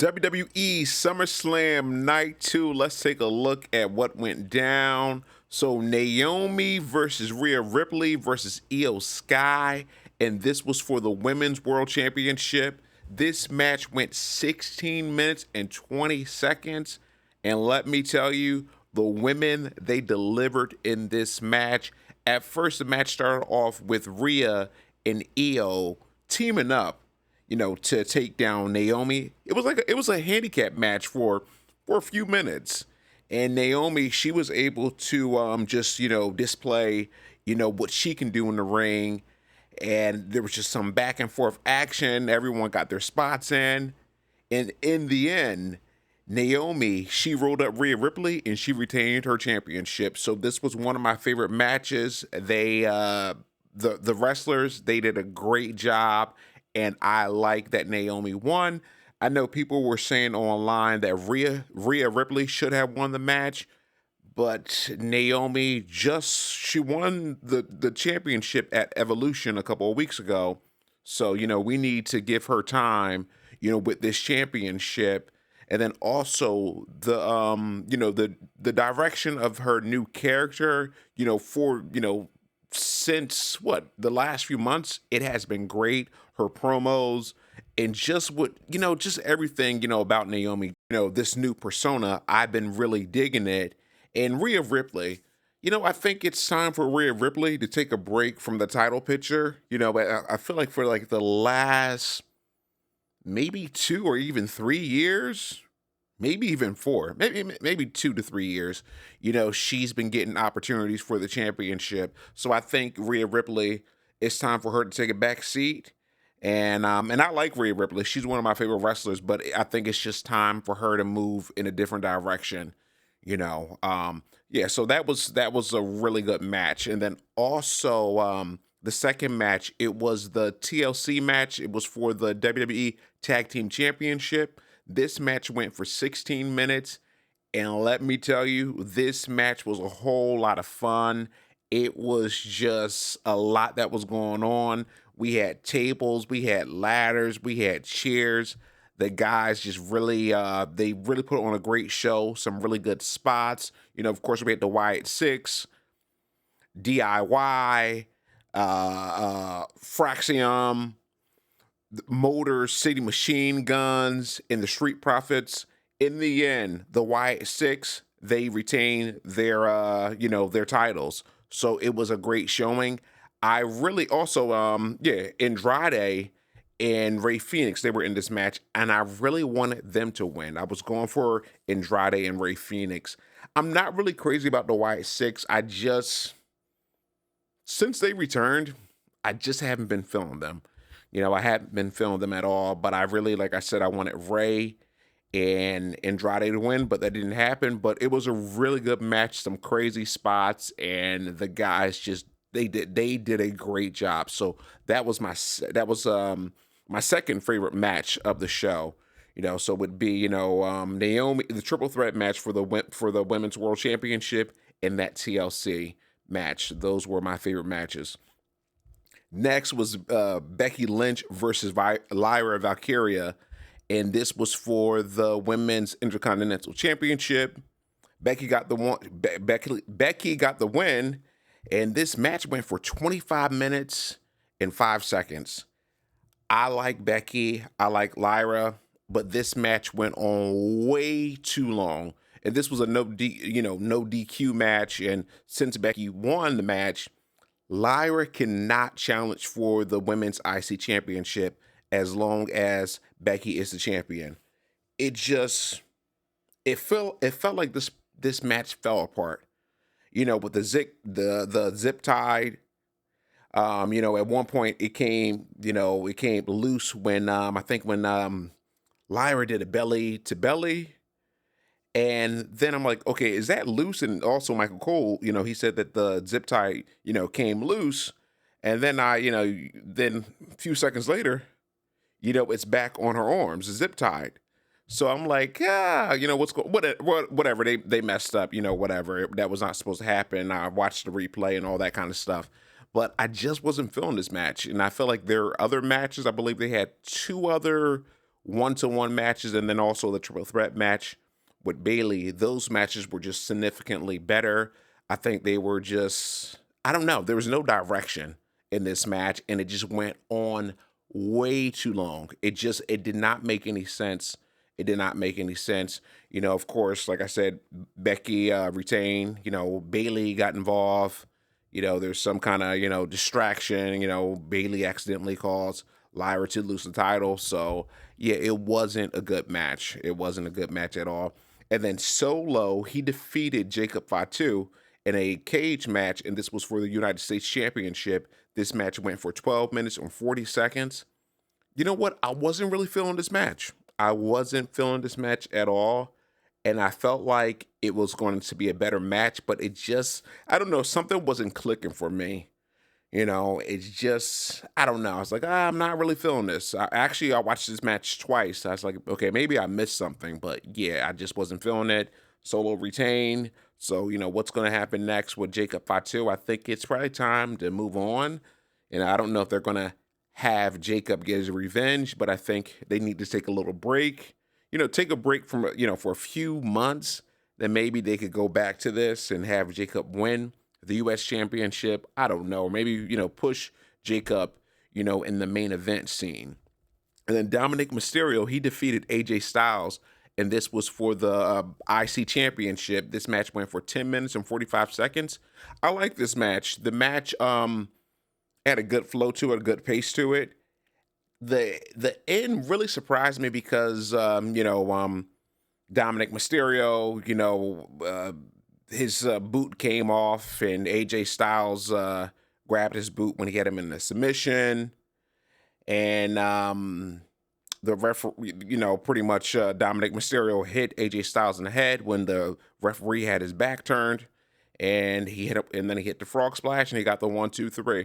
WWE SummerSlam Night 2. Let's take a look at what went down. So Naomi versus Rhea Ripley versus Iyo Sky, and this was for the Women's World Championship. This match went 16 minutes and 20 seconds. And let me tell you, the women, they delivered in this match. At first, the match started off with Rhea and Iyo teaming up, to take down Naomi. It was a handicap match for a few minutes, and Naomi, she was able to just display what she can do in the ring, and there was just some back and forth action. Everyone got their spots in, and in the end, Naomi, she rolled up Rhea Ripley and she retained her championship. So this was one of my favorite matches. The wrestlers, they did a great job, and I like that Naomi won. I know people were saying online that Rhea Ripley should have won the match, but Naomi she won the championship at Evolution a couple of weeks ago. So, we need to give her time, with this championship. And then also the direction of her new character, since the last few months, it has been great. Her promos and just just everything, about Naomi, this new persona, I've been really digging it. And Rhea Ripley, I think it's time for Rhea Ripley to take a break from the title picture. I feel like for like the last maybe 2 or even 3 years, maybe even 4, maybe 2 to 3 years, she's been getting opportunities for the championship. So I think Rhea Ripley, it's time for her to take a back seat. And I like Rhea Ripley. She's one of my favorite wrestlers, but I think it's just time for her to move in a different direction. Yeah, so that was a really good match. And then also the second match, it was the TLC match. It was for the WWE Tag Team Championship. This match went for 16 minutes, and let me tell you, this match was a whole lot of fun. It was just a lot that was going on. We had tables, we had ladders, we had chairs. The guys just really, they really put on a great show, some really good spots. Of course, we had the Wyatt Six, DIY, Fraxium, Motors, City Machine Guns, and the Street Profits. In the end, the Wyatt Six, they retained their titles. So it was a great showing. I really also, Andrade and Ray Phoenix, they were in this match, and I really wanted them to win. I was going for Andrade and Ray Phoenix. I'm not really crazy about the Wyatt Six. Since they returned, I just haven't been feeling them. I haven't been feeling them at all, but I really, like I said, I wanted Ray and Andrade to win, but that didn't happen. But it was a really good match, some crazy spots, and the guys just they did a great job. So that was my second favorite match of the show. So it would be Naomi, the triple threat match for the Women's World Championship, and that TLC match. Those were my favorite matches. Next was Becky Lynch versus Lyra Valkyria, and this was for the Women's Intercontinental Championship. Becky got the win, and this match went for 25 minutes and 5 seconds. I like Becky, I like Lyra, but this match went on way too long. And this was a no DQ match, and since Becky won the match, Lyra cannot challenge for the Women's IC Championship as long as Becky is the champion. It felt like this match fell apart. With the zip tied. At one point it came loose when I think when Lyra did a belly to belly. And then I'm like, okay, is that loose? And also Michael Cole, he said that the zip tie, came loose. And then then a few seconds later, it's back on her arms, zip tied. So I'm like, whatever. They messed up, whatever. That was not supposed to happen. I watched the replay and all that kind of stuff. But I just wasn't feeling this match. And I feel like there are other matches. I believe they had 2 other one-to-one matches, and then also the triple threat match with Bayley. Those matches were just significantly better. I think they were just, I don't know, there was no direction in this match, and it just went on way too long. It did not make any sense. It did not make any sense. Of course, like I said, Becky retained. Bayley got involved. There's some kind of, distraction. Bayley accidentally calls Lyra to lose the title. So, yeah, it wasn't a good match. It wasn't a good match at all. And then Solo, he defeated Jacob Fatu in a cage match, and this was for the United States Championship. This match went for 12 minutes and 40 seconds. You know what? I wasn't really feeling this match. I wasn't feeling this match at all. And I felt like it was going to be a better match, but it just, I don't know, something wasn't clicking for me. It's just, I don't know. I was like, I'm not really feeling this. I watched this match twice. I was like, okay, maybe I missed something, but yeah, I just wasn't feeling it. Solo retained. So, what's going to happen next with Jacob Fatu? I think it's probably time to move on. And I don't know if they're going to have Jacob get his revenge, but I think they need to take a little break. Take a break from, for a few months. Then maybe they could go back to this and have Jacob win the U.S. Championship. I don't know. Maybe, push Jacob, in the main event scene. And then Dominic Mysterio, he defeated AJ Styles, and this was for the IC Championship. This match went for 10 minutes and 45 seconds. I like this match. The match had a good flow to it, a good pace to it. The end really surprised me because, Dominic Mysterio, his boot came off, and AJ Styles grabbed his boot when he had him in the submission. And the referee, pretty much Dominic Mysterio hit AJ Styles in the head when the referee had his back turned, and then he hit the frog splash, and he got the 1, 2, 3.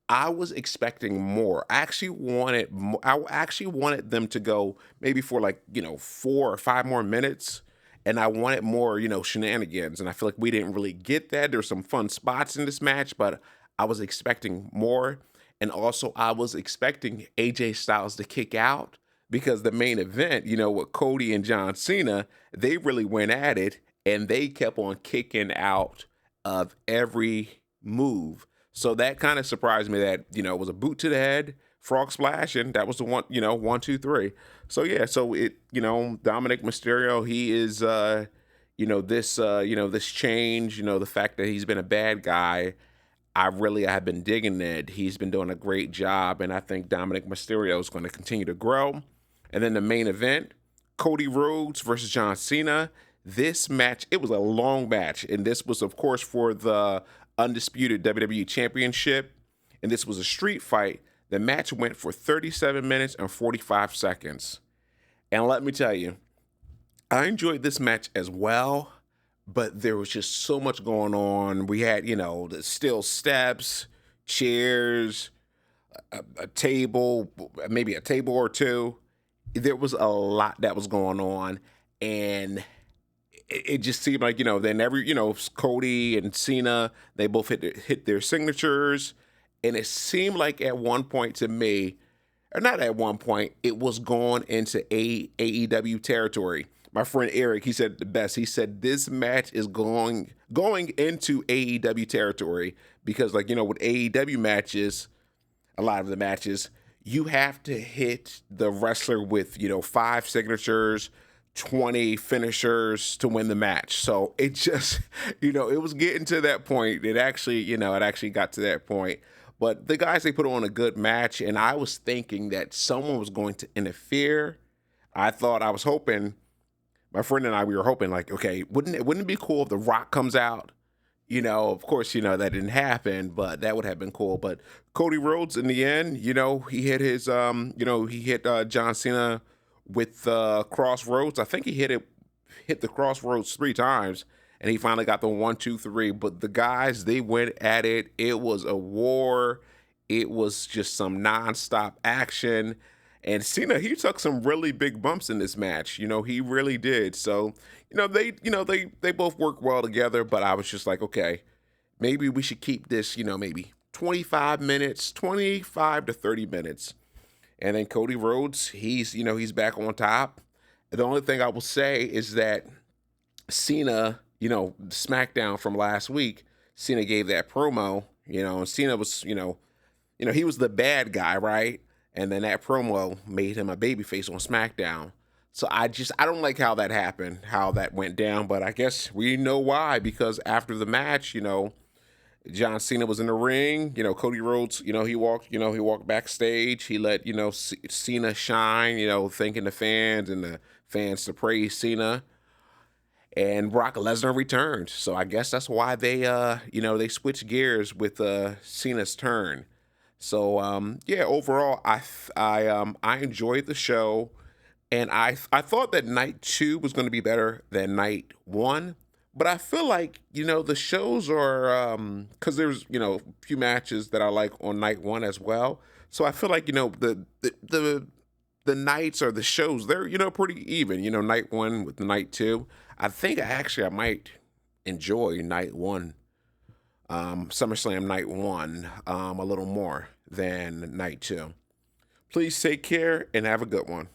I was expecting more. I actually wanted them to go maybe for 4 or 5 more minutes. And I wanted more, shenanigans. And I feel like we didn't really get that. There's some fun spots in this match, but I was expecting more. And also I was expecting AJ Styles to kick out, because the main event, with Cody and John Cena, they really went at it, and they kept on kicking out of every move. So that kind of surprised me that, it was a boot to the head, frog splash, and that was the 1, 1, 2, 3. So yeah, so it, Dominic Mysterio, he is, this change, the fact that he's been a bad guy, I have been digging it. He's been doing a great job, and I think Dominic Mysterio is going to continue to grow. And then the main event, Cody Rhodes versus John Cena. This match, it was a long match, and this was, of course, for the undisputed WWE Championship, and this was a street fight. The match went for 37 minutes and 45 seconds. And let me tell you, I enjoyed this match as well, but there was just so much going on. We had, the steel steps, chairs, a table, maybe a table or two. There was a lot that was going on, and it just seemed like, then Cody and Cena, they both hit their signatures. And it seemed like at one point to me, or not at one point, it was going into AEW territory. My friend Eric, he said the best. He said this match is going into AEW territory, because with AEW matches, a lot of the matches, you have to hit the wrestler with, 5 signatures, 20 finishers to win the match. So it just, it was getting to that point. It actually got to that point. But the guys, they put on a good match, and I was thinking that someone was going to interfere. I was hoping, my friend and I, we were hoping okay, wouldn't it be cool if The Rock comes out? Of course, that didn't happen, but that would have been cool. But Cody Rhodes, in the end, he hit his, he hit John Cena with Crossroads. I think he hit the Crossroads 3 times, and he finally got the 1, 2, 3. But the guys, they went at it. It was a war. It was just some nonstop action. And Cena, he took some really big bumps in this match. He really did. So, they both work well together. But I was just like, okay, maybe we should keep this, maybe 25 minutes, 25 to 30 minutes. And then Cody Rhodes, he's back on top. The only thing I will say is that Cena, SmackDown from last week, Cena gave that promo, and Cena was, he was the bad guy, right? And then that promo made him a babyface on SmackDown. So I don't like how that happened, how that went down, but I guess we know why, because after the match, John Cena was in the ring, Cody Rhodes, he walked backstage, he let, Cena shine, thanking the fans and the fans to praise Cena. And Brock Lesnar returned. So I guess that's why they switched gears with Cena's turn. So yeah, overall, I enjoyed the show, and I thought that night 2 was going to be better than night 1, but I feel like the shows are because there's a few matches that I like on night 1 as well. So I feel like the nights or the shows, they're pretty even. Night 1 with the night 2. I think I might enjoy night 1, SummerSlam night 1, a little more than night 2. Please take care and have a good one.